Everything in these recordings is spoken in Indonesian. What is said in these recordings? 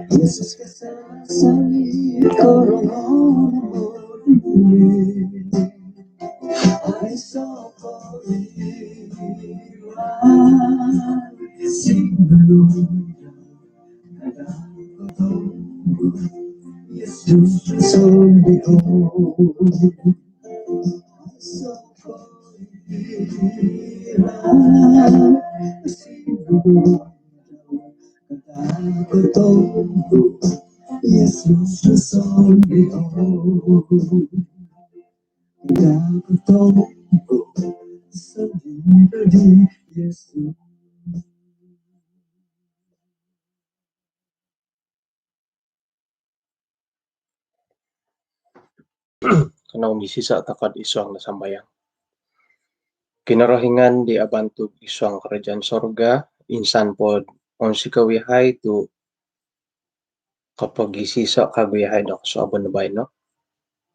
Yesus kasih I saw Kanang bisisa takad iswang na sambayang. Kinarahingan di abantog iswang kerajaan sorga, insan pod on si kawihay to kapag isisa kawihay na so abon na bay no.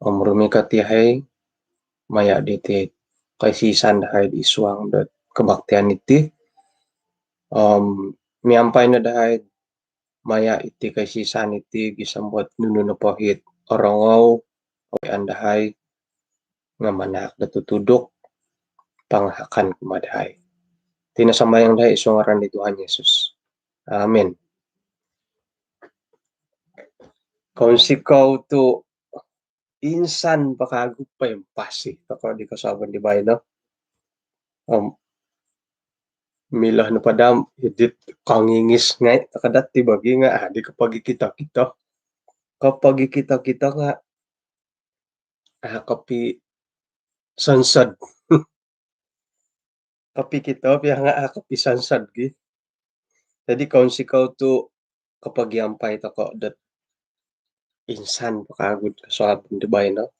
Rumi katihay maya diti kay sisan dahay iswang dat kabaktian iti. Miampay na dahay maya iti kay sisan iti gisambot nuno pahit orongaw o andahay nga manak natutudok panghakan kumadahay. Tinasambayang dahay iso ngaran ni Tuhan Yesus. Amen. Kung sikaw to insan pakagop pa yung pasi. Tako di kasaban di ba no? Milah na padam hidit kangingis ngay takadat ti bagi nga di kapag kita-kita. Kapag kita-kita nga kapi sansad. Kapi kita piya nga kapi sansad gi. Jadi kung sikaw to kapag yampay tako dat insan pakagod kasaban di ba no?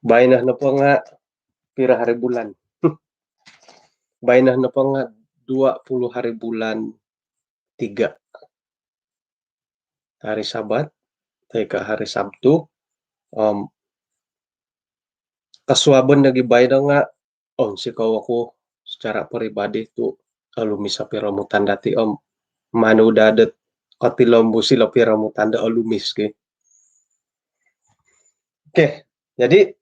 Bainah na po nga pira hari bulan. Bainah na po nga 20 hari bulan 3. Hari Sabat, teka hari Sabtu, kaswaban nagibay na nga, sikaw ako secara pribadi to alumi sa piramutan dati manudadat katilombo sila piramutan da alumis ke. Oke, jadi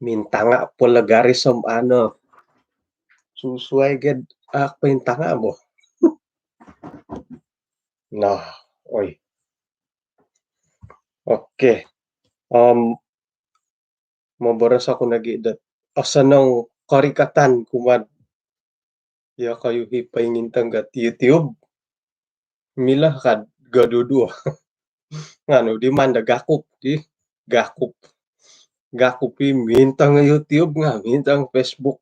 minta nga polagaris susuai ged pinta nga mo. Nah, oi. Oke. Mabaras ako nagidat. Asanang karikatan kumad ya kayo hipay ngintang YouTube. Milah kad gadudu. Ngano di manda gakup di gakup. Gakupi mintang YouTube nga, mintang Facebook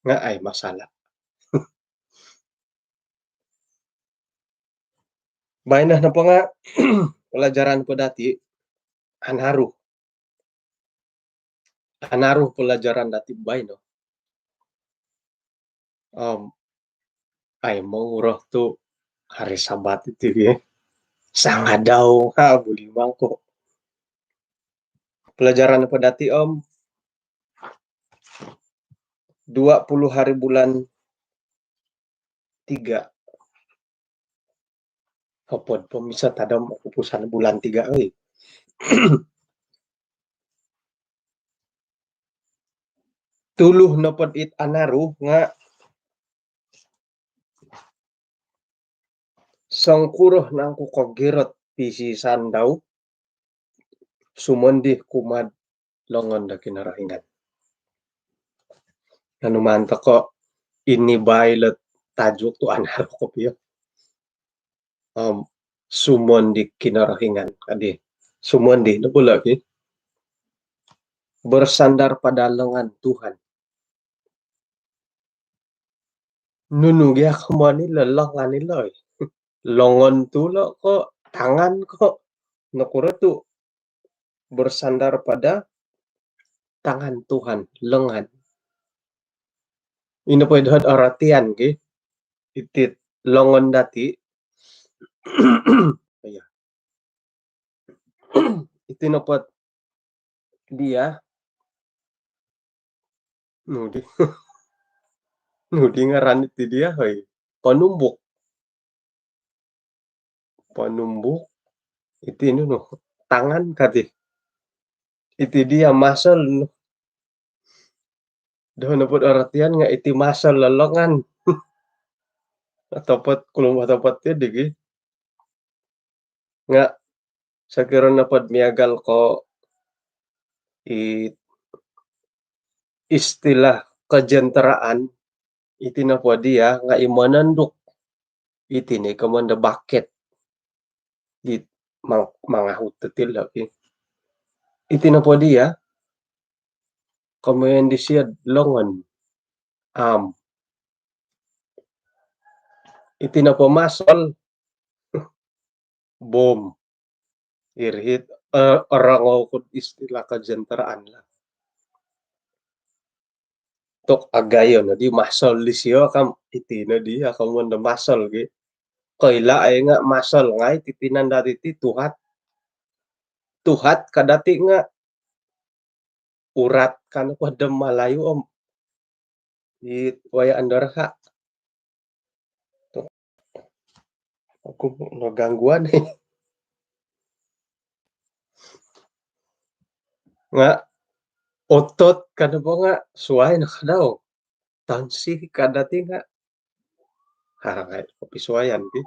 nga ay masalah. Bainah na po nga pelajaran po dati anaruh pelajaran dati bay no. Ay mauroh to hari Sabat itu ya. Sanga daw ha bulimang ko. Pelajaran po dati 20 hari bulan 3. Kapod pemisa tadam upusan bulan 3 euy. Tuluh na pod it anaruh nga sangkuruh nang kukagirot pisisan daw sumondih kumad longon da kinarahingan. Nanumanta ko ini bailet tajuk tu anaruh ko piyo. Sumondi kinarahingan kadi sumondi na pula ki bersandar pada lengan Tuhan. Nunugi ako manila lengan nila longon tulo ko tangan ko nakura tu bersandar pada tangan Tuhan lengan. Ino pwede aratian ki itit longon dati. Ayan. Itinopod dia nudi nudi ngaran ti dia heuy, panumbuk. Panumbuk iti nu noh, tangan katih. Iti dia muscle nu dahauna pod aratian nga iti muscle lolongan atopod kulum atopod ti digi nga sakirana pod miagal ko istilah kejenteraan iti na po dia nga imananduk iti ni kamanda bucket it mangahut tetil lagi iti na po dia kamayan di siya longan iti na po masol bom irhit orang ko istilah kejenteraan lah tok agayon na di masol di siya kam iti na dia kamanda masol gi kaila ay nga masol nga iti tinandati ti tuhat kadati nga urat kana pada malayu om di waya andara aku no gangguan nga otot kana po nga suway na kadaw tansi kadati nga harangay kapisuayan di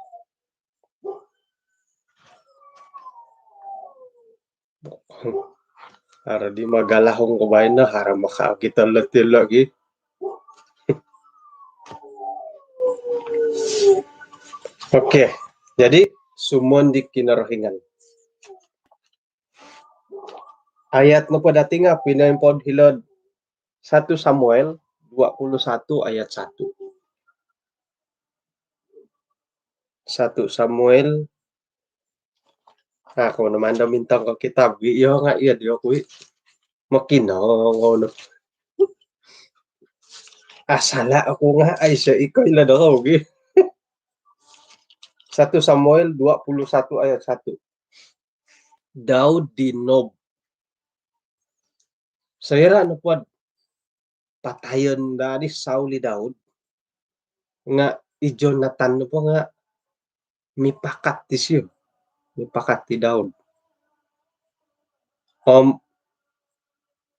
hara di magalahong kumain na hara makaagita letil lagi oke jadi sumon di kinarahingan ayat na po dati nga pinaimpod hilod 1 Samuel 21 ayat 1 1 Samuel ako naman daw mintang ka kitab iyo nga iya diyo kuy makinaw no asala ako nga ay siya ikaw ila daw gi 1 Samuel 21 ayat 1 Daud di Nob sayra na po patayon dari Sauli Daud nga i Jonathan no po nga mipakat ti siya mipakat ti Daud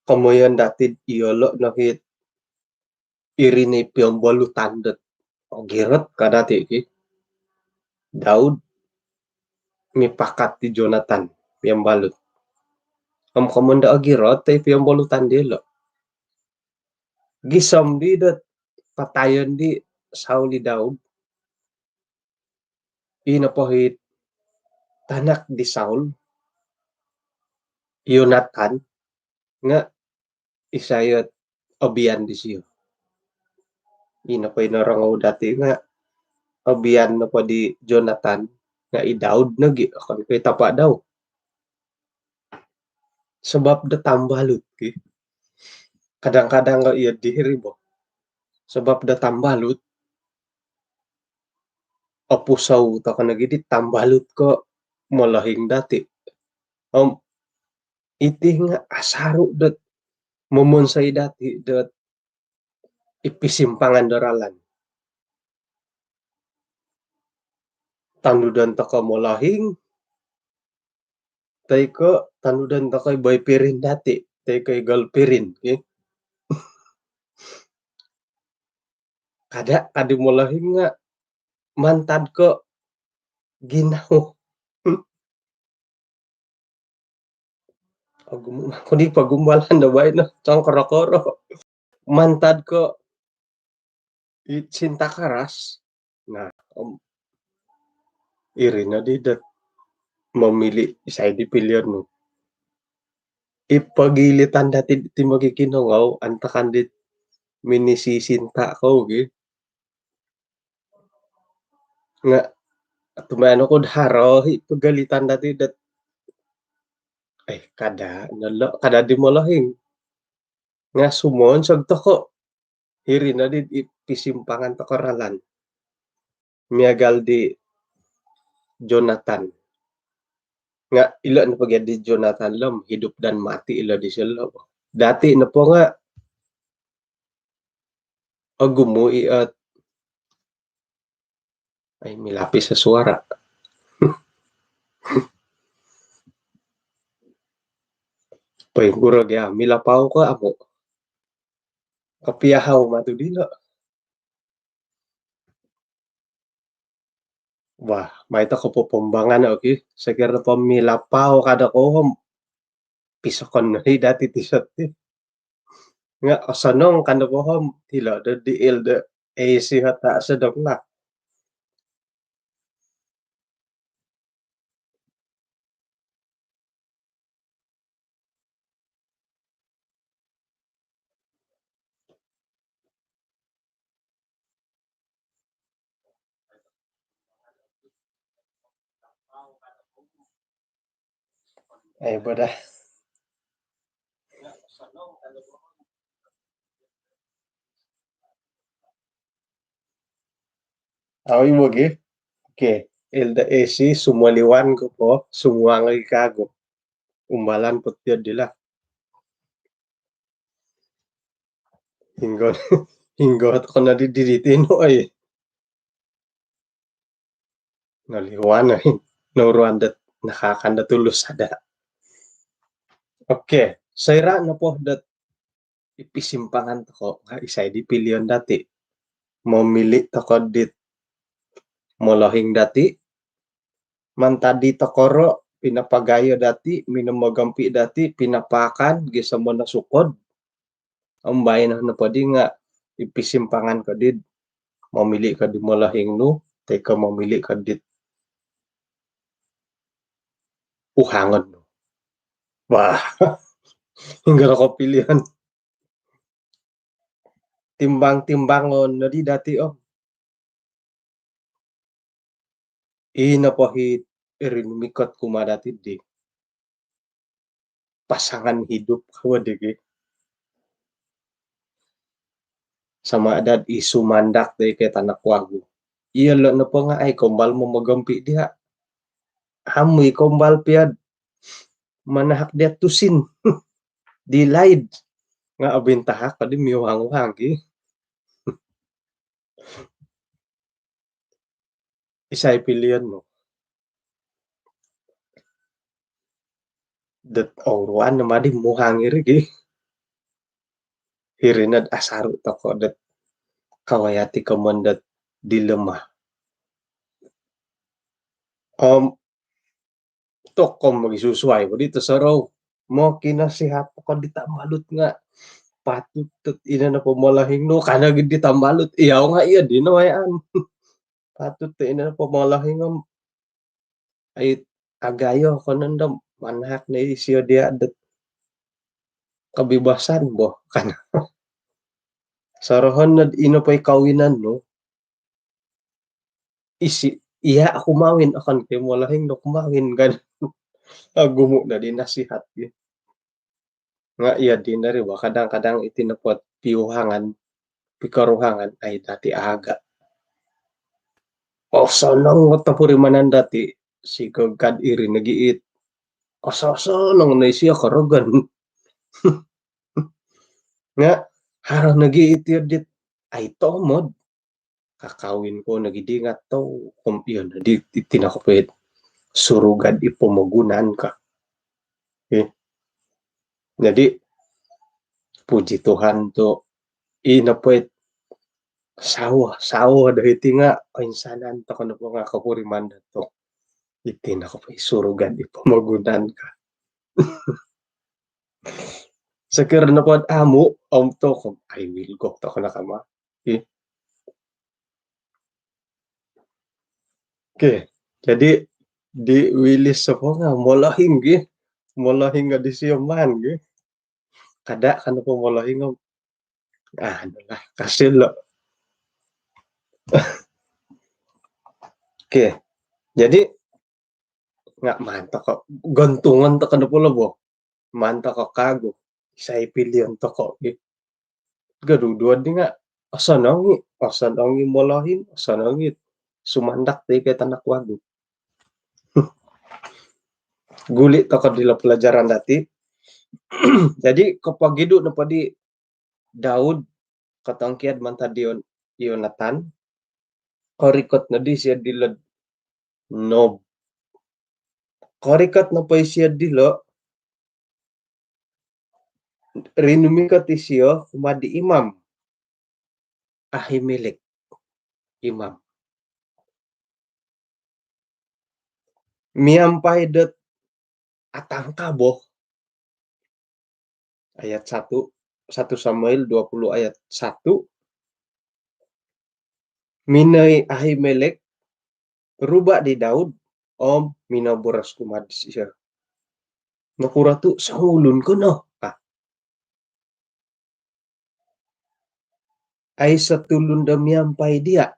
kamoyan dati iyolo nakit irini piyambalo tandet o girot kadati ki Daud mipakat ti Jonathan piyambalot kamunda agirot tay piyambalo tandelo gisom di dat patayon di Sauli Daud inapohit tanak di Saul Jonathan nga isayat obian di siya inapoy narangaw dati nga obian na po di Jonathan nga i Daud nagi akan kay tapa daw sebab da tambalut ki kadang-kadang nga iya dihiri mo sebab da tambalut opusaw ta kanagidi tambalut ko malahing dati iti nga asaru dat momonsay dati dat ipisimpangan daralan tanudan ta ka malahing tay ko tanudan ta kay baypirin dati tay kay galpirin ki kada adi malahing nga mantad ko ginaw kuni pagumbalan na ba no tang koro-koro mantad ko cinta karas nah iri na di dat mamili isay di pilihan mo ipagilitan dati ti magikinungaw antakan dit minisisinta ko gi nga tumayano ko haro ipagalitan dati dat ay kada di malahing nga sumon sagto ko iri na di ipisimpangan to karalan miagal di Jonathan nga ilo na pagyan di Jonathan Lam, hidup dan mati ilo di sila. Dati na po nga, gumui at ay milapis sa suara. Pahingurag ya, milapaw ka amo. Kapiyahaw matudilo. Wah, may ta ko po pumbangan okay. Sakir na po milapaw kada ko pisokon na dati tisot nga sanong kanda po tila da diil da AC hata sa dok na. Ay bada. Awi mo gi. Okay. Il da AC sumaliwan ko po, sumuangay kago. Umbalan po tiyo dila. Hinggot hinggot ko na diditino ay naliwan ay nauruan dat nakakanda tulos ada. Okay. Sayra na po dat ipisimpangan ko nga isay di pilyon dati. Mamili ko dit molahing dati. Mantadi tokoro pinapagayo dati, minumagampi dati, pinapakan, gisa mo na sukod. Ang bayan na pwede nga ipisimpangan ka dit. Mamili ka di molahing no, teka mamili ka dit uhangon no. Wah, hingga ako pilihan. Timbang-timbangon na di dati inapahit irinumikot kumadati di. Pasangan hidup kawadigi. Sama adad isu mandak day kay tanak wagu. Iya lo na po nga ay kumbal mo magampi diha. Hamoy kumbal piad. Manahak dia tusin. Dilaid. Nga abintahak pa di miwang-wangi. Isay pilihan mo. Dat auruan na madi muhangi rigi. Hirinad asaru toko dat kawayati kamandat dilema. Tokom magisusuay mo dito sa raw. Mo kinasihat ko di tambalot nga. Patut ina na pumalahing no. Kana gid di tambalot. Iyaw nga iya di nawayan. Patut ina na pumalahing nga. Ay agayo ko nandam. Manhak na isiyo dia dat kabibasan bo. Kana. Sarahan na ina pa'y kawinan no. Iya ako mawin akan kay malahing no kumawin gan. Gumo na din nasihat yun. Nga iya din na rin kadang-kadang itinapot piuhangan pikaruhangan ay dati aga. Sanang matapurimanan dati si kagkad iri nagiit. Sanang na siya karogan. Nga harang nagiit yun dit ay tomod. Kakawin ko nagidingat to yun di tinakapit surugan ipumagunan ka. Okay. Jadi puji Tuhan to inapwet sawa dahil tinga insanan to kano po nga kapuriman to itinakapit surugan ipumagunan ka. Sakir na po amo to kung I will go to ko na kama. Okay. Okay. Jadi di wilis sa po nga molahing nga di siya man kada kano po molahing ano lah kasi lo. Okay. Jadi nga manta ko gantungan to kano po labo. Manta ko kago. Isay pilihan to ko. Gaduduan di nga asanangi molahing asanangi sumandak tay kay tanak wago. Gulit toko di pelajaran dati. Jadi kepagidu na di Daud katangkiad mantadion Yonatan korikot na di siya dilad nob korikot na pa siya dilo rinumikat siya kumadi imam Ahimelek imam miampay det atang kaboh ayat 1 Samuel 20 ayat 1 minai Ahimelek rubah di Daud om minaboras kumadis siya nakura tu sangulun ko no ay satulun da miampay dia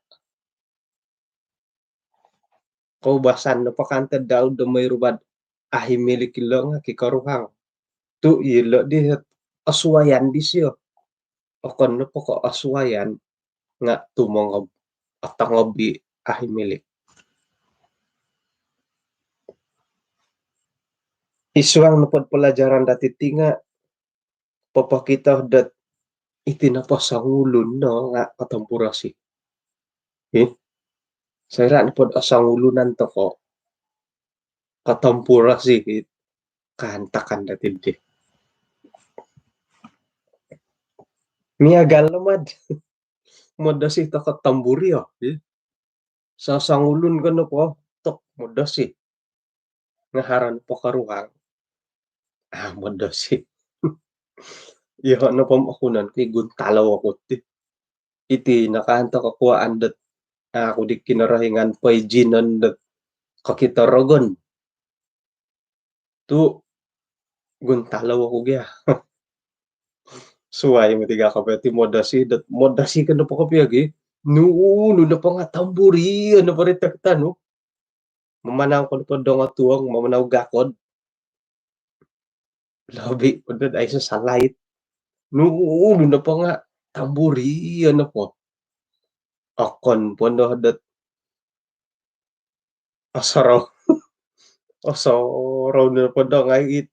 kau basan na pakanta Daud da may rubad Ahimelek ilo nga kikaruhang tu ilo di aswayan di siya okon na po ko aswayan nga tumong atangobi Ahimelek isuang napod pelajaran dati tinga papakita dat itinapasangulun no nga katampurasi saya napod asangulunan to ko katampurasi kantakan dati di niagal lamad modasi to katamburi sa sangulun ko no po tok modasi ngaharan po karuhang modasi iya na pamakunan kay guntalaw ako iti nakanta kakuaan dat ako di kinarahingan pay ginan dat kakitaragon tu guntalaw ako gya suway mo tiga ka pati modasi ka na po kapiyagi nuuno na pa nga tamburi ano pa rin takta no mamanaw ko na pa daw nga tuwang mamanaw gakod labi po na ay sa salayt nuuno na pa nga tamburi ano po akon po na dat asaraw asaraw na pa daw nga it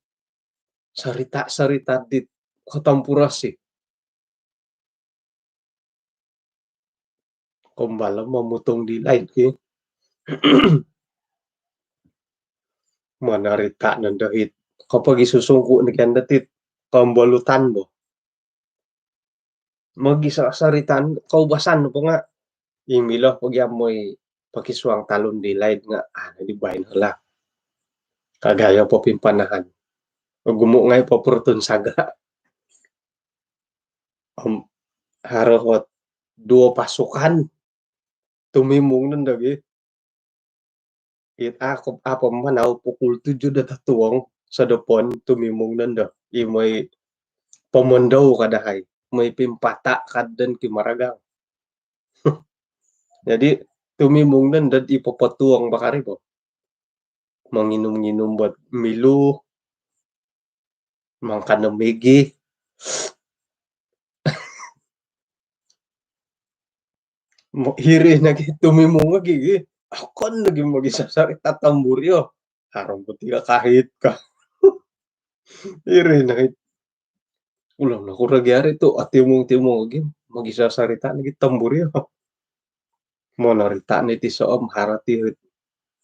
sarita dit katampuras kumbala mamutong di light manarita ng dahit kapag isusungko ni kandatit kambalutan mo mag-isasaritan kaubasan mo po nga imilo pag mo'y pakiswang talon di light nga di bahin hala kagaya po pimpanahan gumo nga ipapurton saga harahot dua pasukan tumimong nun dagi it ako apa manaw pukul 7 na tatuwang sa dapon tumimong nun da imoy pamondaw kadahay may pimpata kaddan kimaragang jadi tumimong nun dad ipapatuwang bakari po manginom-nginom buat milu mangkanamigi hiri nagi tumimong lagi akon lagi magisasakit tatamburyo harang puti ka kahit ka hiri nagi ulang na kuragyari to at timong lagi magisasarita lagi tamburyo monarita niti soom harati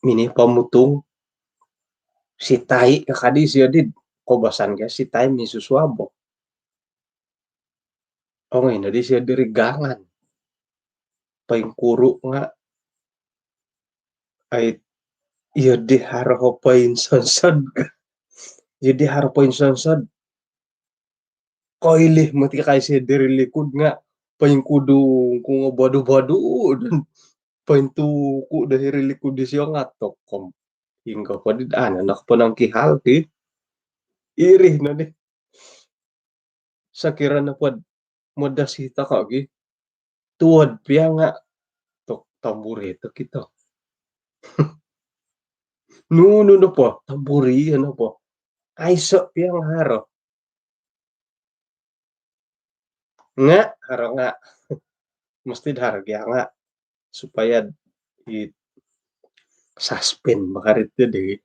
mini pamutong si tai kakadi siya din kobasan kaya si tai misuswabo okay na di siya dirigangan paingkuro nga ay iya di harapain sansad iya di harapain sansad koilih mati kay siya dirilikod nga paingkudo kung badu-badu dan paintuku dahiri likod di siya nga tokom hingga pa di anak pa ng kihal irih na ni sakira na pod modasita kagi tuwad piya nga tok tamburito kita nuno na po tamburi ano po ay so piya nga haro nga haro nga mesti harga nga supaya i suspend makarit di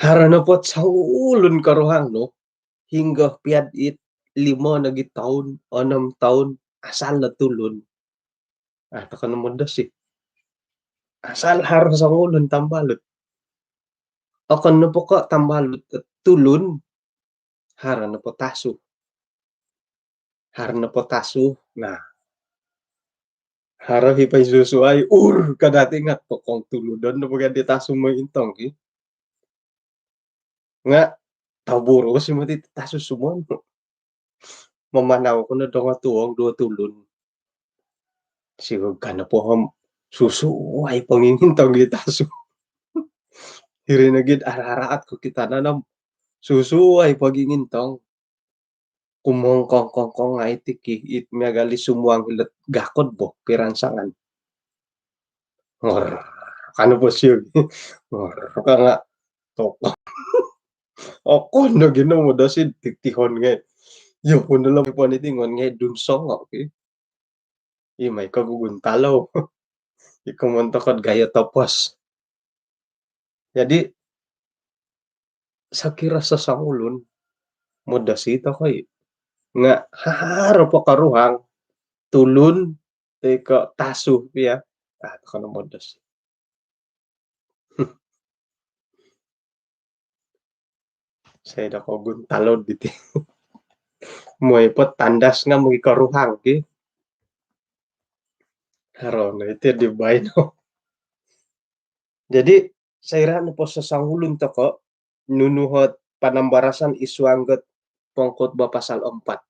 Harana pot saulun karuhang no hingga piad it 5 lagi tahun 6 tahun asal na tulun. Tekan muda sih. Asal harus sangulun tambalut. Akan na po ka tambalut tulun harana po tasu. Harana po tasu. Nah, harap hipay susuay kadati nga tokong tuludon na baga di tasu mo intong ki. Nga taburo si mati tasu sumon. Mamanaw ko na dong tuwang 2 tulun. Siguro ka na po ham susuay pangingintong di tasu. Hiri na gid araraat ko kita na nam susuay pagingintong. Kumongkong-kongkong nga itiki it miagali sumuang hilat gakod bo piransangan. Ngor kano po siya ngor ka nga toko. Ako na ginaw mo dasin tiktihon nga. Yo kuno lang po ni tingon nga dun song okay. May kaguguntalaw. Ikumonto kod gaya tapos. Jadi sa kira sa sangulon modasita koy nga haharo pa karuhang tulun teka taso ya kono modas. Saya da ko guntalod diti. Moy pot tandas nga mo karuhang ki. Haro na iti di bay no. Jadi saya na po sa sangulon to ko nunuhot panambarasan iswanggot pangkotba pasal 4.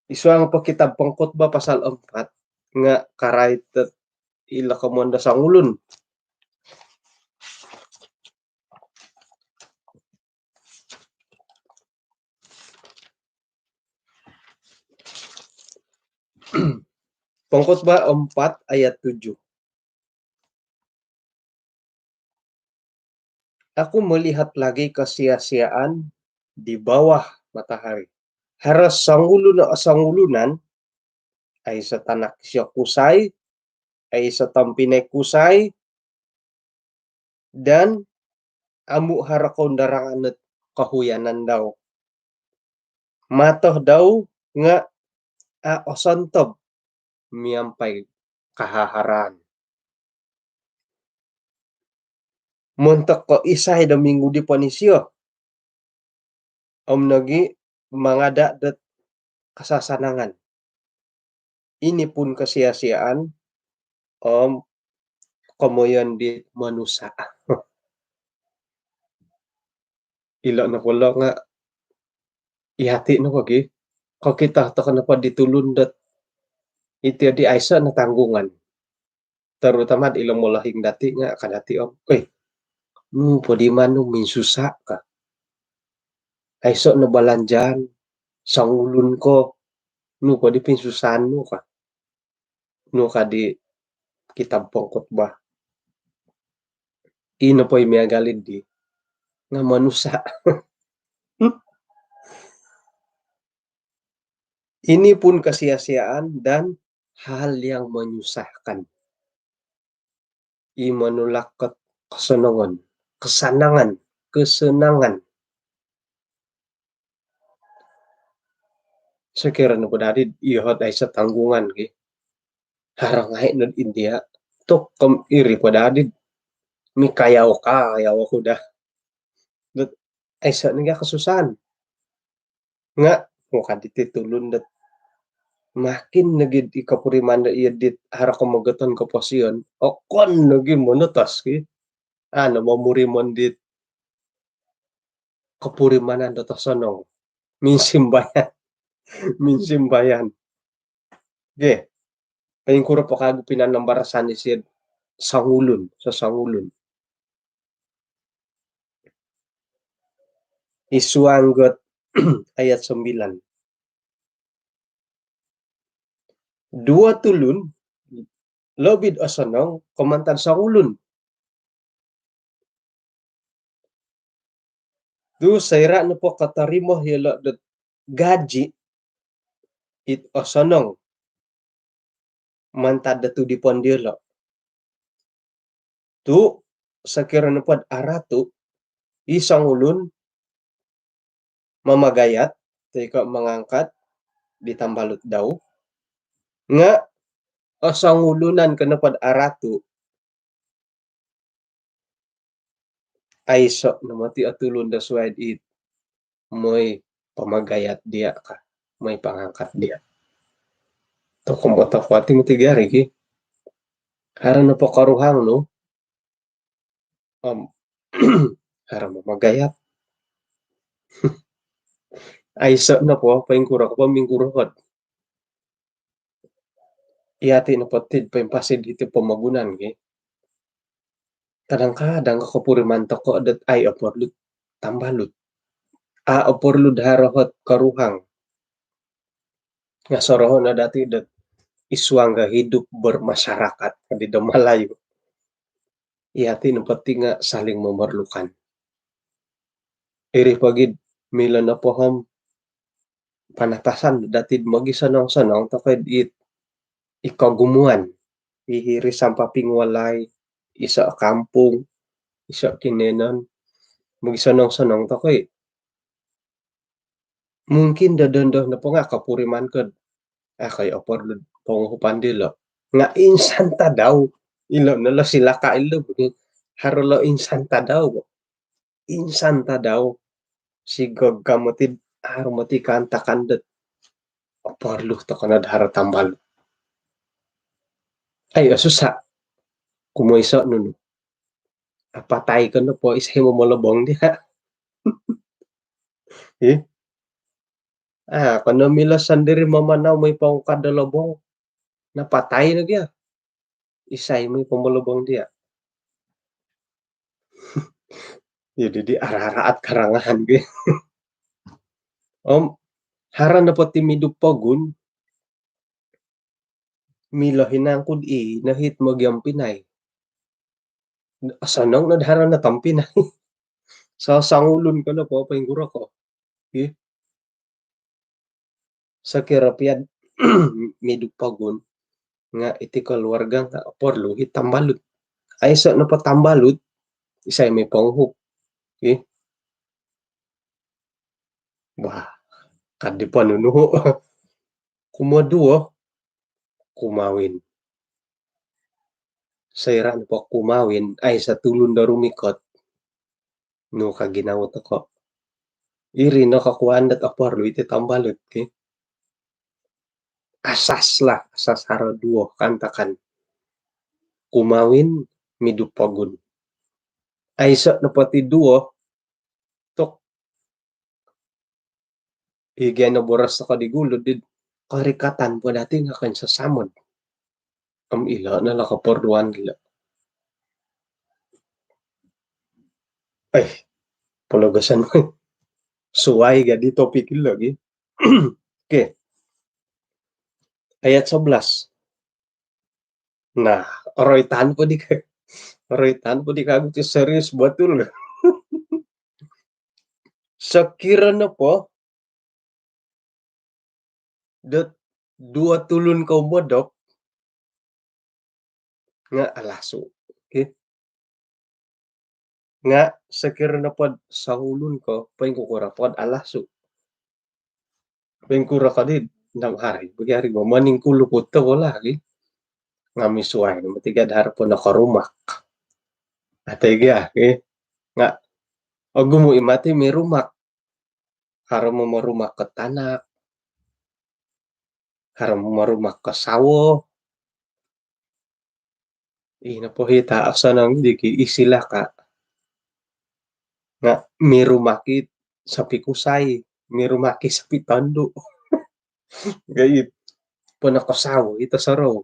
Isuang pa kitab pangkotba pasal 4 nga karaitet ila kamonda sangulon. Pangkotba 4 ayat 7. Aku melihat lagi kesia-siaan di bawah matahari. Haras sangulunan ay sa tanak siya kusay, ay sa tampinay kusay, dan amu harakon darangan at kahuyanan daw. Matoh daw nga osantob miyampay kahaharan. Muntok ko isay da minggu di panisyo. Nagi mangada dat kasasanangan. Ini pun kesia-siaan kemoyan di manusia. Ila na pula nga ihati na pagi. Kau kita takan apa ditulun dat itu di aisa na tanggungan. Terutama di ilang mulahing dati nga kadati pwede man minsusa ka. Aisa na balanjan sangulun ko pwede pinsusan ka. Ka di kitab pangkotba. Ino po imiagalid di nga manusia. Ini pun kesia-siaan dan hal yang menyusahkan. Imanulakat kesenangan. Sekira na po dati ihot ay sa tanggungan ki. Harangay na India. Tok iri po dati mikayaw ako dah. Ay sa nga kasusan. Nga muka dititulun dat makin nagid ikapuriman na iadit harak kumagaton ko posyon kon naging monotas ki mamurimon dit kapurimanan datasonong minsimbayan ge kayong kuro pa kago pinanambarasan ni siya sa sangulon isuanggot ayat 9. 2 tulun lobid asonong komantan sangulon. Du sayra na po katarimo hilo dat gaji it asonong mantad datu di pondilo. Tu sakira na po aratu isang ulun mamagayat teka mangangkat ditambalut daw nga asang ulunan kanapad aratu ay so namati atulon da suwaid it moy pamagayat dia ka may pangangkat dia to kumota kwati mo tigari ki hara na po karuhang no um, hara mamagayat ay so na po paingkura ko pamingkurot iyati na patid paimpasid iti pamagunan ki kadang-kadang kakapurimanto ko adat ay aporlut tambalut aporlud harahot karuhang nga sorohon na dati dat iswangga hidup bermasyarakat di Malayu iyati na pati nga saling memerlukan iri pagid mila na poham panatasan dati magi sanang-sanang takad it ikagumuan ihiri sampa pingwalay isa kampung isa kinenan magi sanang-sanang takay mungkin dadandah na po nga kapuriman kad kay opor panguhupan dilo nga insanta daw ilo nala sila kailo harolo insanta daw sigog kamotid harumati kanta kandet oporlu to kanad haratambal ay asusa kumoiso nuno patay ka na po isay mo malabong diha eh kano mila sandiri mamanaw may pangkadalabong napatay na dia isay may pamalabong dia jadi di araraat karangahan ge hara na pati midupagun mila hinangkud nahit magyam Pinay asanang nadhara na tampinay sa sangulon ka na po paingura ko sa kirapiad midupagun nga iti keluarga nga porluhit tambalut ay sa napatambalut isay may panghuk bah kadi panunuho kumaduo kumawin sayran po kumawin ay sa tulon na rumikot no kaginawot ako iri no kakuan dat aparlo iti tambalut asas hara duo kantakan kumawin midupagun ay sa napati duo tok higyan na boras sa kadigulod din karikatan po dati nga kan sa samod ila na nakaporluan nila ay pulagasan mo suway ga di topik lagi okay ayat 11 nah oroitan po di kagut serius betul sekira na po dat dua tulun kau modok nga alaso nga sekira na pod sangulon ko paingkukura pod alaso paingkura ka din nang hari magyari mo maning kulupot to wala nga misuway matigad harap po nakarumak atay nga nga gumo imati may rumak haro mo marumak ka tanak haro mo marumak ka sawo inapohita aksanang diki isila ka nga mirumakit sa pikusay mirumaki sa pitando gayit panakasawo ita saraw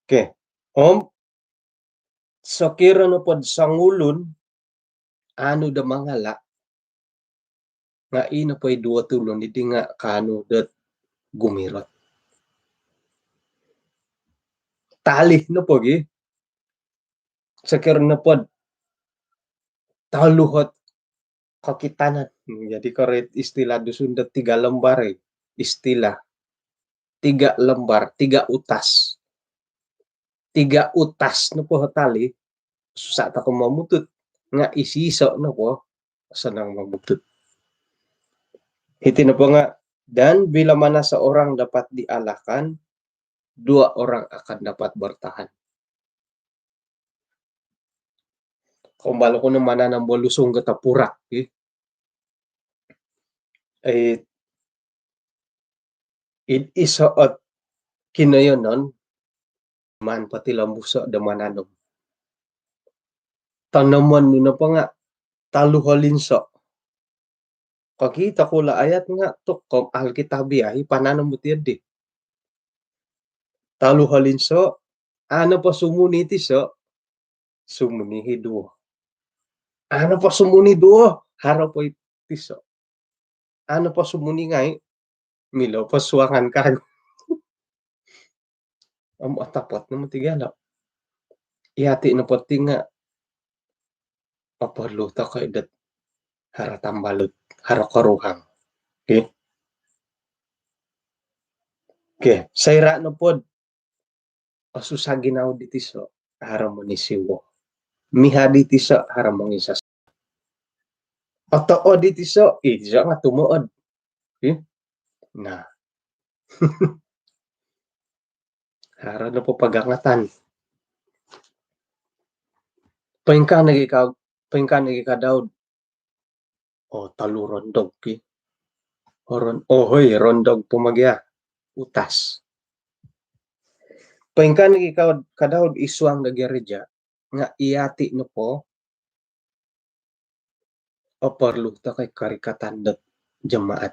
okay sakira na pod sangulon ano da mangala nga ina pa'y duwa tulon iti nga kano dat gumirot talih na po sakira na pod taluhot kakitanan jadi karet istila dusun dat 3 lembar istila 3 lembar 3 utas na po tali susah ta ko mamutut nga isiso na po senang membutut. Hiti na po nga, dan bila mana seorang dapat dialahkan, dua orang akan dapat bertahan. Kumbalo ko ng mana ng bolusong katapurak. It isaot kinayonon, man pati lambusa da mananom. Tanaman mo na pa nga, taluhalinso. Kakita ko la ayat nga, tukom alkitabiyahi, pananam mo tiyad di. Taluhalinso, ano pa sumuniti so, sumunihi duo. Ano pa sumuni duo, haraw po itiso. Ano pa sumuni ngay, milo pa suwangan ka. Ang atapat na matigala. Iyati na pati nga, paparluta ka idat haratambalot, harakaruhang. Okay? Okay, sayra na pod, asusaginaw ditiso, haramonisiwo. Miha ditiso, haramongisas. Otoo ditiso, diya nga tumuod. Okay? Na. Hara na po pagangatan. Paingka nagikadaod. O talu rondog ki. Hoy rondog pumagya. Utas. Paingka nagikadaod isuang nagyaridya nga iyati no po o perlu ta kay karikatandat jemaat.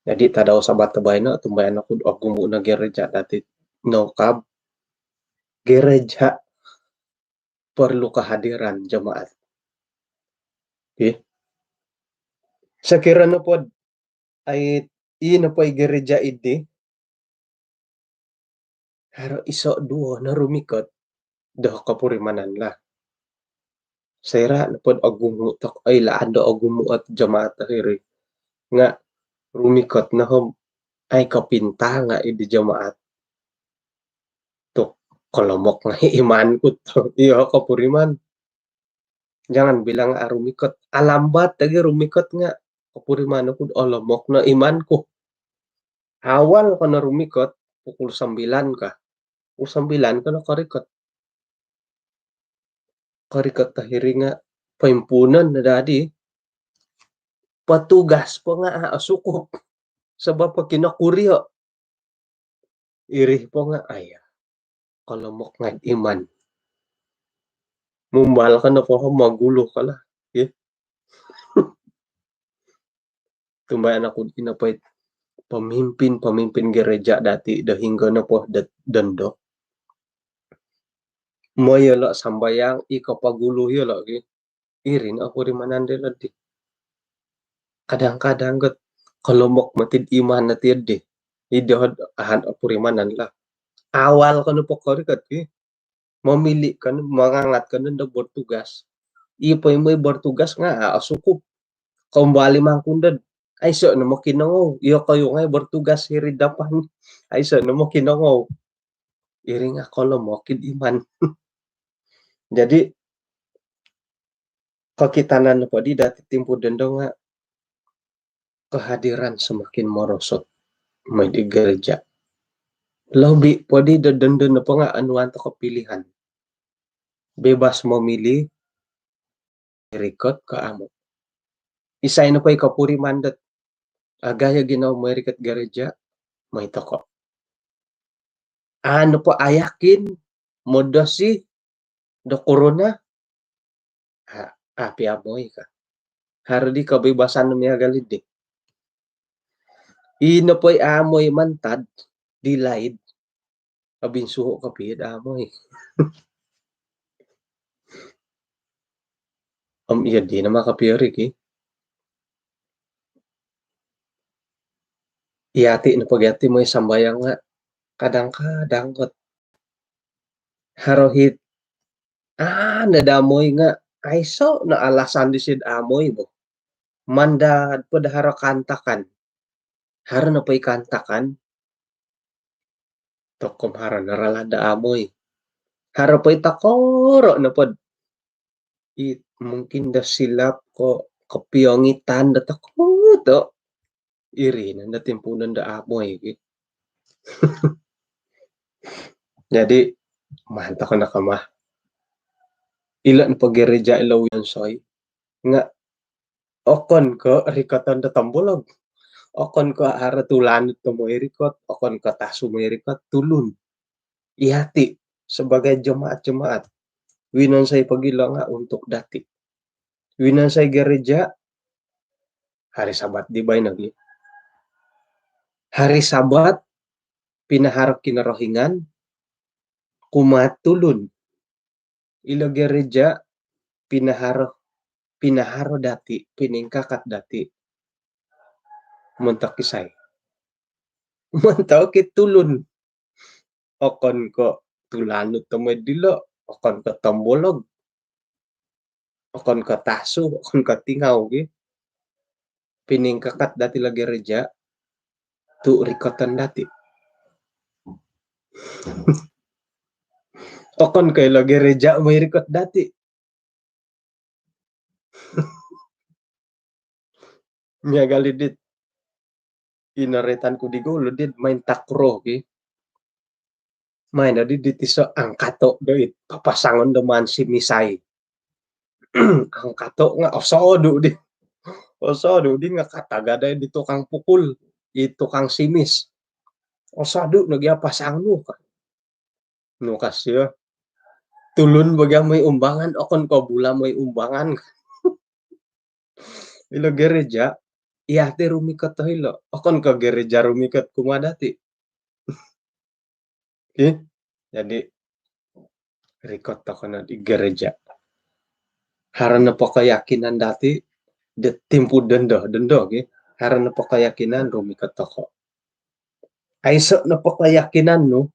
Jadi tadaw sa batabay na tumbayan ako gumu na gereja dati no kab gereja perlu kehadiran jemaat. Okay? Sakira na po ay na po ay gereja idi haro iso duo na rumikot dah kapurimanan la. Sayra na po agumu tak ay laan do agumu at jemaat hiri nga rumikot na hom ay kapinta nga idi jemaat. Tuk kolomok nga iman ko to iyo kapuriman. Jangan bilang rumikot. Alambat lagi rumikot nga. Kapuriman ko alamok na iman ko. Awal ka na rumikot, pukul 9 ka. Pukul 9 ka na karikot. Karikot tahiri nga paimpunan na dadi. Patugas pa nga asukop. Sabab pa kinakuryo. Irih pa nga ay kalamok nga iman. Mumbal ka na po magulo ka la. Yeah. Tumbayan ako inapay pamimpin gereja dati dahingga na po dando. Moyo lo sambayang ikapagulo yo lo irin ako rin manandela di. Kadang-kadang gat kalomok matid iman na tiyad di. Idahad ahan ako rin mananla. Awal ka na po karikat mamili ka na, mangangat ka na bertugas. Ipay mo bertugas nga asukup. Kumbali mangkundad. Ay so na mo kinangaw. Iyo kayo nga bertugas hiridapan. Ay so na mo kinangaw. Iring ako lomokid iman. Jadi kakitanan na po di dati timpo dendo nga kehadiran semakin merosot may di gereja. Lobi po di dendo na po nga anuan to kapilihan. Bebas memilih record ka amo. Isay na po ikapuri mandat. Agaya ginaw may record gereja may toko. Ano po ayakin modosi do corona api amoy ka. Hardi kabebasan niya galid di. Ino po'y amoy mantad, dilaid, kabinsuho kapit amoy. Iya di na makapirik Iyati na pagyati mo sambayang nga, kadang-kadang kot. Harohit, nadamoy nga, ay so, na alasan di sid amoy bo. Mandad po dahara kantakan. Haro na pa'y kantakan. Tokom hara naralada amoy. Haro pa'y takoro na po. mungkin dah silap kok kepiongitan dah to iri nanda timpunan dah amoy gitu. Jadi mantap na kamah ilan pa gereja ilaw yan soy nga okon ko rikatan da tambolog okon ko ara tulanut to mo irikot okon ko tasu mo irikot tulun ihati sebagai jemaat-jemaat winan say pagila nga untuk dati winan say gereja hari sabat di bay nagi hari sabat pinaharap kinarohingan kumatulun ilo gereja pinaharo dati piningkakat dati muntak kisay muntaw kitulun okon ko tulanut to dilo okon ko tambolog okon ko taso okon ko tingaw gi piningkakat dati la gereja tu rikotan dati okon kay la gereja may rikot dati nya galidit inaretan ko digolo dit main takro gi main adi ditiso angkato doit papasangon deman si misay angkato nga osodo di nga katagada di tukang pukul di tukang simis osado nagya pasang no ka no kasya tulun baga may umbangan okon ko bula may umbangan ilo gereja iate rumikat to hilo okon ko gereja rumikat kumadati jadi rikot ako na di gereja harana po keyakinan dati de timpu dendo harana po keyakinan rumikat ako aiso na po keyakinan no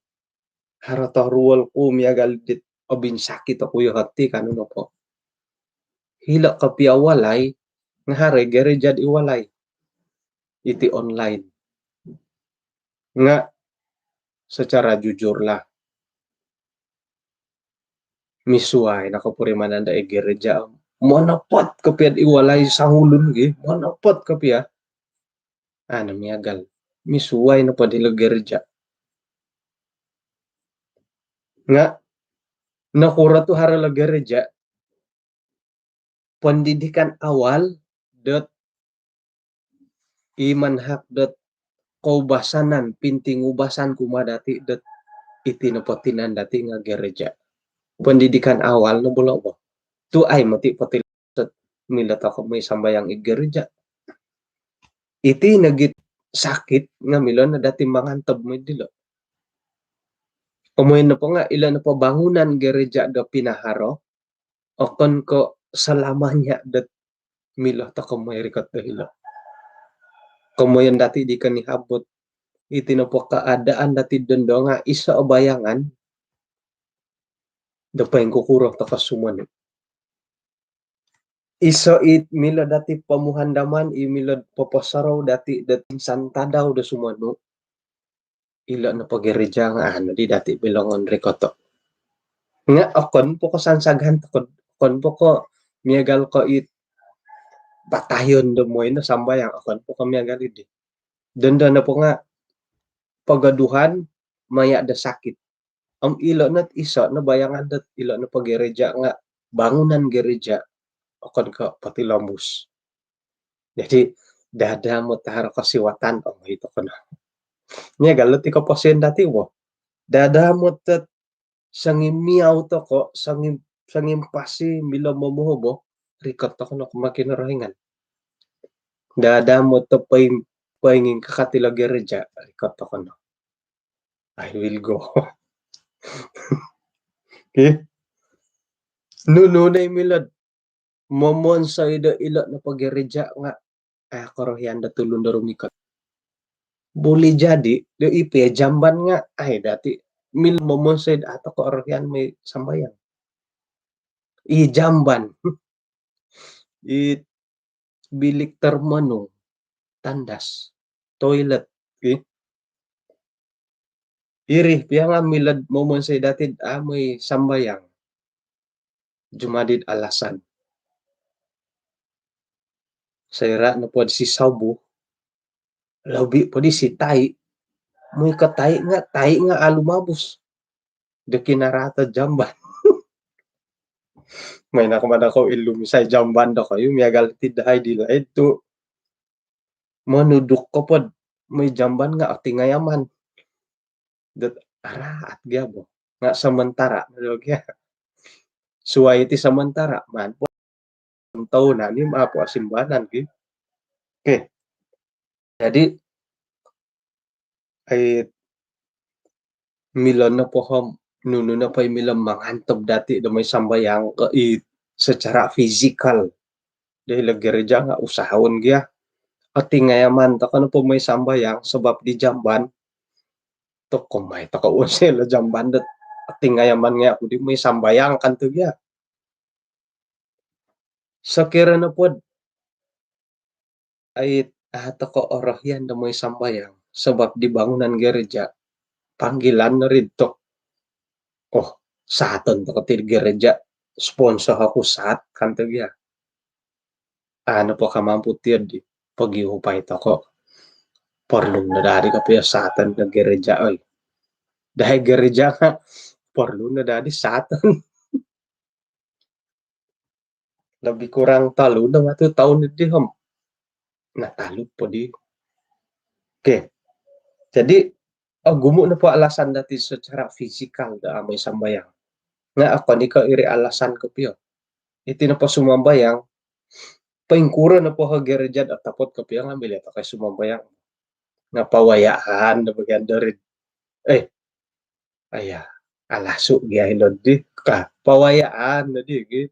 harato ruwal ko miyagal dit obin sakit ako yung hati kano no po hila kapiawalay nga hare gereja di walay iti online nga secara jujur lah misuay nakapurimanan da gereja monopot kapiad iwalay sangulun gi monopot kapia ano miyagal misuway na padilo gereja nga nakura tu harala gereja pendidikan awal dot imanhak dot kaubasanan pinting ubasan kumadati dot itinapotinan dati nga gereja pendidikan awal no bulo mo tu ay mati pati milat ako may sambayang gereja iti nagit sakit nga milon na dati mangantab mo dilo kumain na po nga ilan na po bangunan gereja do pinaharo okon ko salamanya dat milo to kumain rikot do hilo kumain dati di kanihabot iti na po kaadaan dati dondo nga isa o bayangan do pa yung kukurok to kasuman iso it milo dati pamuhandaman i milo poposaraw dati dating santadaw do sumano ilo na pagereja nga ano di dati bilongon rikoto nga okon po ko sansaghan kon po ko miyagal ko it batayon do mo ino sambayang okon po ko miyagal idi danda na po nga pagaduhan maya da sakit ang ilo nat iso na bayangan dat ilo na pagereja nga bangunan gereja okon ko pati lombus jadi dada mo taharo kasiwatan o ito ko na nya galot iko posyen dati mo dada mo tat sangim miaw to ko sangim pasi milo momohobo rikot to ko na kumakinarohingan dada mo to paingin kakatila gereja rikot to ko na I will go okay nuno na milad momon sa ida ilo na pagereja nga korohian da tulun da rumikat boleh jadi do ipe jamban nga ay dati mil momon sa ida ato korohian may sambayang i jamban i bilik termano tandas toilet irih piya nga milad momon sa dati amoy sambayang jumadid alasan Saira na po si sabu, labi po di si tai, may tai nga alumabos. De kinarata jamban. May nakamada ko ilumisay jamban da kayo, miyagal tidahay di laid to. Manuduk ko pod, may jamban nga ati ngayaman. Dat ara at gyabo. Nga samantara, nagya. Suway ti samantara, man po. Ang taon na ni mapo asimbanan ki. Okay. Jadi ay Milan na po ham nuno na pa milam mangantob dati da may sambayang secara physical dahil gereja nga usahon gya at ngayaman ta kano po may sambayang sebab di jamban to kumay ta ka sila jamban dat at ngayaman nga ako di may sambayang kanto gya sakira na po ay ato ko orahyan da may sambayang sebab di bangunan gereja panggilan na rin to. Oh, sa aton to katil gereja sponsor ako saat kanto gya. Ano po kamamputir di pag-iupay to ko. Porlong na dari ka pa sa aton na gereja oy. Dahil gereja nga porlong na dari sa aton. Lebih kurang talo na nga to taon na di ham. Natalo po di. Okay. Jadi gumo na po alasan dati secara fisikal da may sambayang. Nga ako ni ka iri alasan ko piyo. Iti na po sumambayang paingkura na po ha gereja at tapot ko piyo nga milita kay sumambayang. Nga pawayaan na baganda rin. Aya alaso gihilod di ka pawayaan na di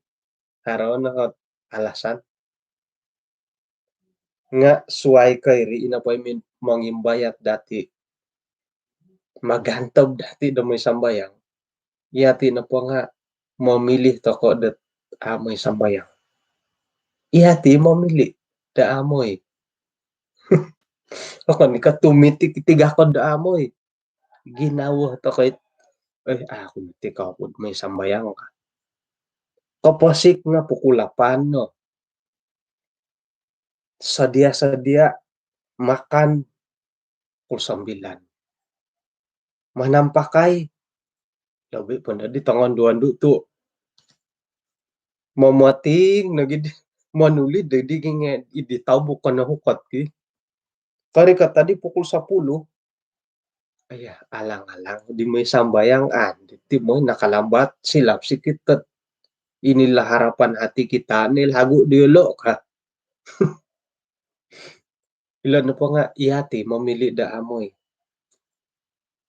karon na alasan nga suway kay ri ina pa mangimbayat dati magantob dati da may sambayang iyati na po nga mamili to ko dat amoy sambayang iyati mamili da amoy ako ni katumitik tigakod da amoy ginawa to kay ako tika pod may sambayang ka kaposik nga pukulapan no sadia-sadia makan sambilan manampakay labi po na di tangan duan tu mamating nagid manulid di nga iditaw ko na hukot ki kari ka tadi pukul 10 aya alang-alang di may sambayang di mo nakalambat silap sikit inilah harapan hati kita nil hago diolo ka ilan na po nga iyati mamili da amoy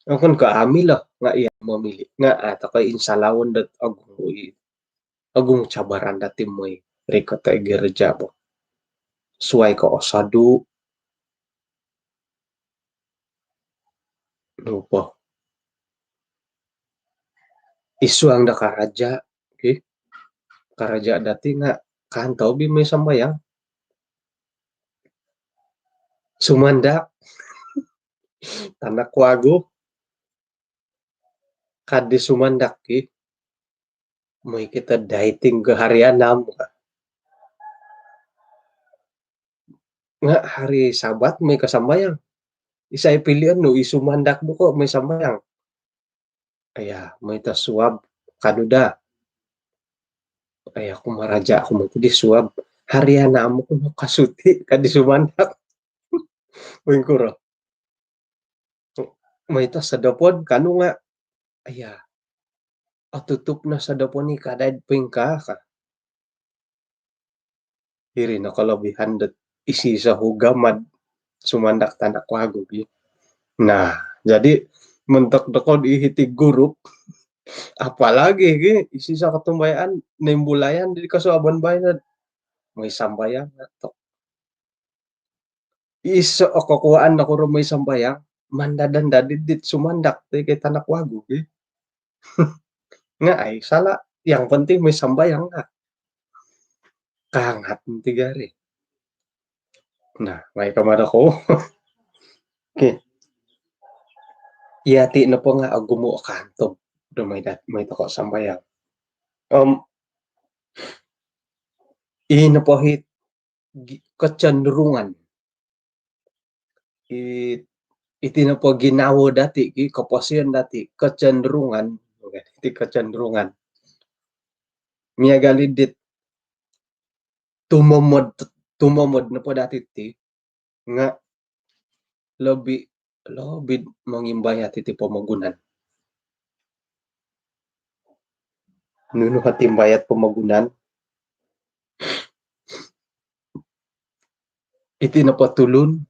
akon ka amila nga iya mamili nga ata kay insalawon dat agong cabaran dati moy rika ta gereja po suway ko osadu lupa isu ang nakaraja okay karaja dati nga kantaw bi may sambayang sumandak tanak wago kadi sumandak ki may kita dating keharian nam nga hari sabat may kasambayang isay pilihan no isumandak do ko may sambayang aya may tasuab kaduda aya kumaraja ako mo di suab harian na mo kuno kasuti kadi sumandak wingkuro may ta sa dapod kanu nga aya tutup na sa dapon ni kadad pingka ka iri na kalabihan dat isi sa hugamad sumandak tanak wago nah jadi mentok dekod ihitig gurup apalagi isi sa katumbayan nimbulayan di kasuaban bayan may sambayang to iso kakuan na ko may sambayang mandadan dadit sumandak kay tanak wago nga ay sala yang penting may sambayang nga kangat tigari nah may kamada ko okay iyati na po nga agumo kanto do may toko sambayang inapohit kecenderungan iti na po ginawo dati kaposian dati kecenderungan iti kecenderungan miagalidit tumomod na po dati ti nga lebih mangimbayat iti pamagunan nuno katimbayat pamagunan iti napatulun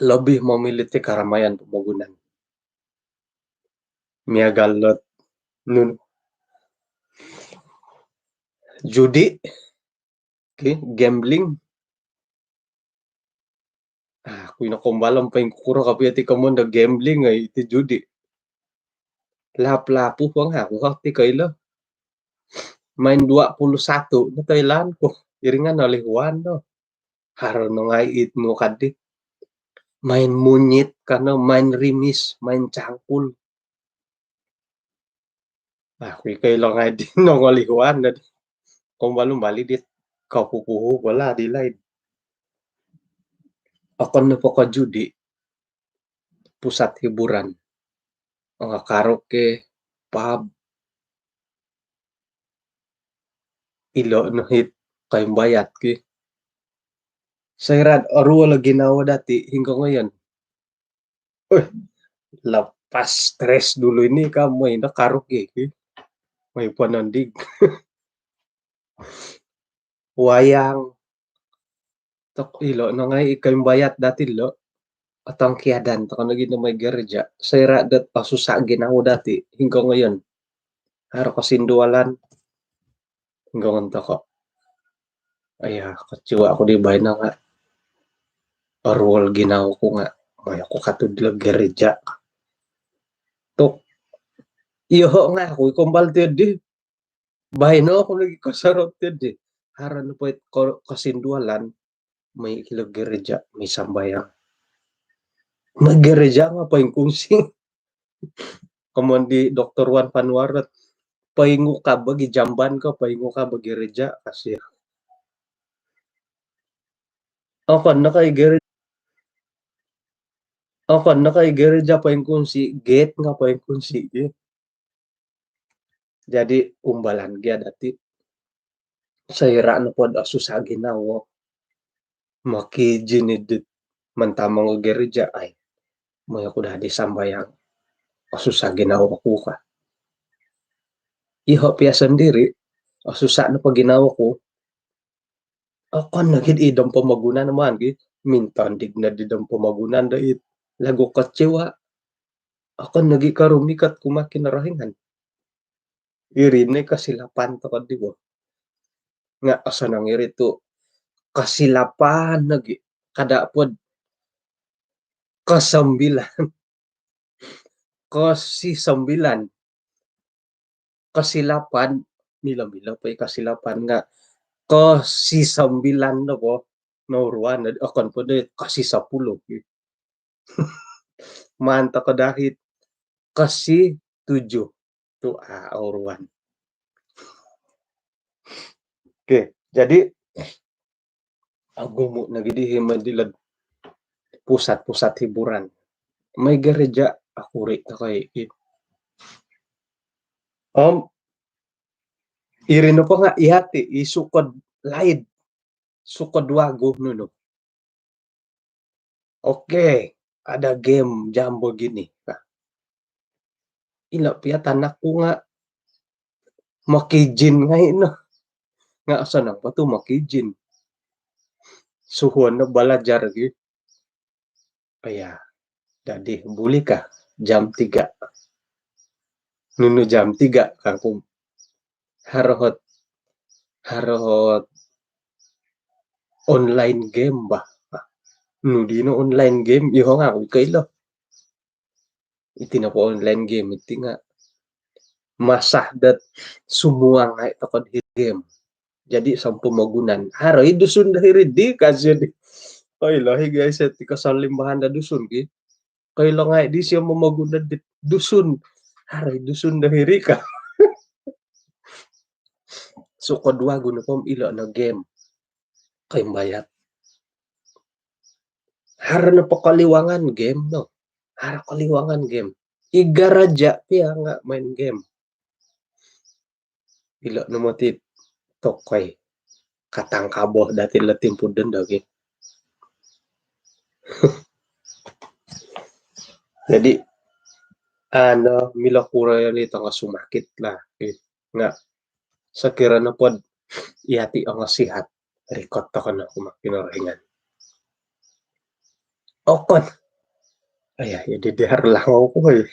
lebih memilih ti karamayan pamagunan miagalot nun judi gambling kui nakumbalam pa kuro kapi ti kamon da gambling ay iti judi lap-lapu po nga ako ti kaila main 21 na Thailand ko iringan nalihuan no haro no nga it mo kadi main munyit kano main rimis main cangkul kui kaila nga di no ngalihuan na kumbalong bali dit kapupuho wala di lain akon na po ka judi pusat hiburan mga karaoke pub ilo no hit kayong bayat ki sayrad aruwa ginawa dati hingga ngayon lepas stress dulu ini kamu na karaoke ki may panandig wayang tok ilo no nga kayong bayat dati lo atang kiadan to kano gina may gereja sayrad dat pasusa ginawa dati hingga ngayon haro kasindualan hingga ngonto ko aya kaciwa ako di bay na nga arwal ginawa ko nga may ako katudlo gereja tok iyo nga ako kumbal di bay no ako lagi kasarot di haran po kasindualan may ilag gereja may sambayang may gereja nga pa yung kungsing kamon di Dr. Juan Panuarat paingo ka bagi jamban ka paingo ka bagi gereja kasi ako na kay gereja pa yung kunsi gate nga pa yung kunsi jadi umbalan gya dati sayra na po asusagin na wo makijinidit mantamang gereja ay may ako dadi sambayang asusagin na ako ka iho piya sendiri asusa na pag ginawa ko ako nagid idam pamagunan naman mintan dig na didam pamagunan dait lago katsiwa ako nagi karumikat kumakin rahingan irinay kasilapan to kadibo nga asa nang irito kasilapan nagi kadapod kasisambilan kasilapan mila pa kasilapan nga kasisambilan na po nauruan akan po na kasisapulo manta ka dahit kasi 7 to auruan jadi agumo nagidihi madilad pusat-pusat hiburan may gereja akuri na kay irino pa nga ihati isukod laid sukod wago nuno okay ada game jambo gini ila piyat anak ko nga makijin nga ino nga asa nang pato makijin suhuan na balajar gitu aya dadi buli ka jam 3 nuno jam 3 kangkong harohot online game ba nudino online game iho nga kailo iti na po online game iti nga masah dat semua nga takod game jadi sampu magunan haro dusun dahiri di kasi di ay lahi guys iti kasalimbahan da dusun ki kailo nga di siya mamagunan di dusun haro dusun dahiri ka so kodwa guno pom ilo na game kay bayat. Harana pakaliwangan game no. Hara kaliwangan game. Iga raja pia nga main game. Ilo numotit tokoy katang kaboh dati letimpuden dagi. Jadi mila kura nito nga sumakit lah. Nga sakira na pod iati ang sihat. Rikot to ka na kumakinoringan. Okon. Ay, didihar lang ako eh.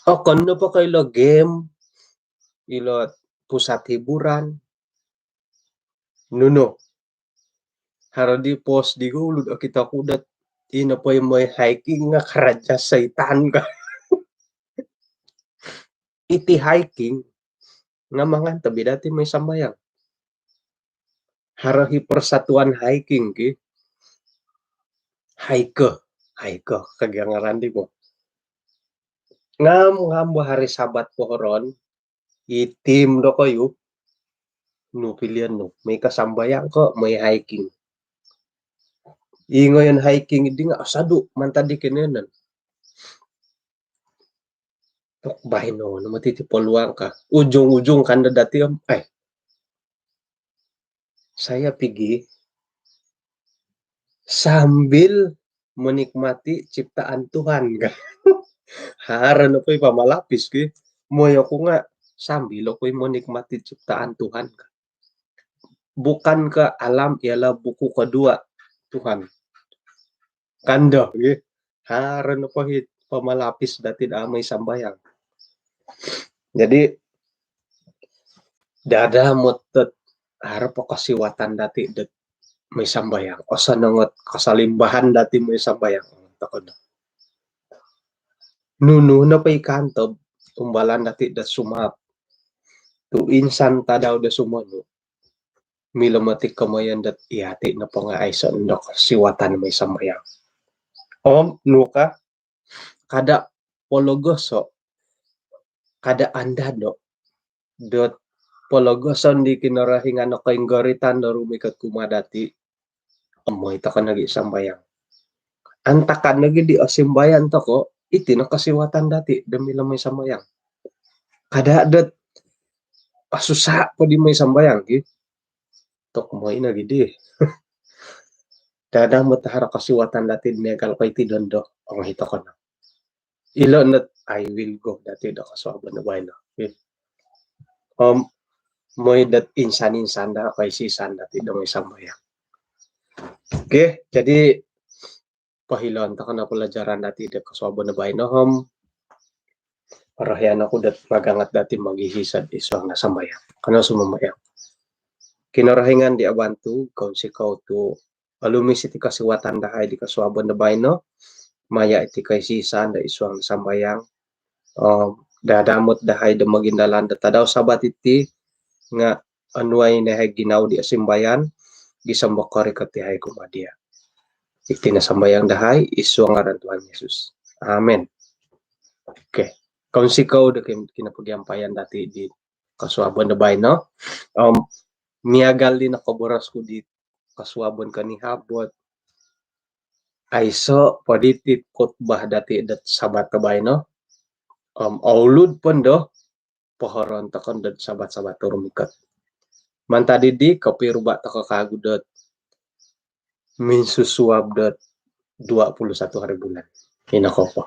Okon na pa kayo game. Ilo pusat hiburan. Nuno. Haradi post di gulud kita kudat. Ina po yung may hiking nga karadya saitan ka. Iti hiking nga mga tabi dati may sambayang. Harahi persatuan hiking ki. Hike kagangaran di mo. Ngam hari sabat pohoron itim do kayo no pilihan no may kasambayang ko may hiking. Ngayon hiking hindi nga asado mantadi kinenan. Tok bahay no matitipoluan ka. Ujung-ujung kanda dati saya pergi sambil menikmati ciptaan Tuhan kan. Haran ako'y pamalapis ki. Moyo ko nga sambil ako'y menikmati ciptaan Tuhan ka. Bukan ke alam ialah buku kedua Tuhan. Kanda ki. Haran ako'y pamalapis dati damay sambayang. Jadi dada motot harap kasiwatan dati dat may sambayang. O sa nangot kasalimbahan dati may sambayang. Takon. Nuno na pa'y kantob, tumbalan dati da sumap. Tu insan tadaw da sumano. Milamatik kamayan dat ihati na pa nga ay sa ndok siwatan may sambayang. Nuka, kada pologoso, kada andado, dot pologoson di kinarahingan na kayong garitan na rumikat kumadati, amoy ta ka nagi sambayang. Antakan nagi di asimbayan to ko, iti nakasiwatan dati demi may sambayang. Kada dat pasusa po di may sambayang ki. Tok mo ina gidi. Dada mo tahara kasiwatan dati negal kay tidondo ang hito ko na. Ilo not I will go dati do kaswaban na bay na. Moy dat insan da kay sisan dati do may sambayang. Okay, jadi pahilon ta kana pelajaran dati do kaswaban na bay na parahian ako dat magangat dati maghihisad iswang na sambayang. Kana sumamayang. Kinarahingan di abantu kaun si kau tu alumis iti kasiwatan dahay di kaswaban na bay no maya iti kay sisan da iswang na sambayang. Dadamot dahay da magindalan da tadaw sabat iti nga anuay nahay ginaw di asimbayan gisambok kari katihay kumadia. Iti na sambayang dahay iswang ngaran Tuhan Yesus. Amen. Okay. Kaun si kau da kinapagyampayan dati di kaswaban na bay no. Miagal din nakaboras ko di kaswabon kani habot ay so paditit kotbah dati dat sabat kabay no aulud pon do pohoron takon dat sabat-sabat turumikat manta didi kapiruba ta kakagudot minsusuab dat 21 hari bulan inakopo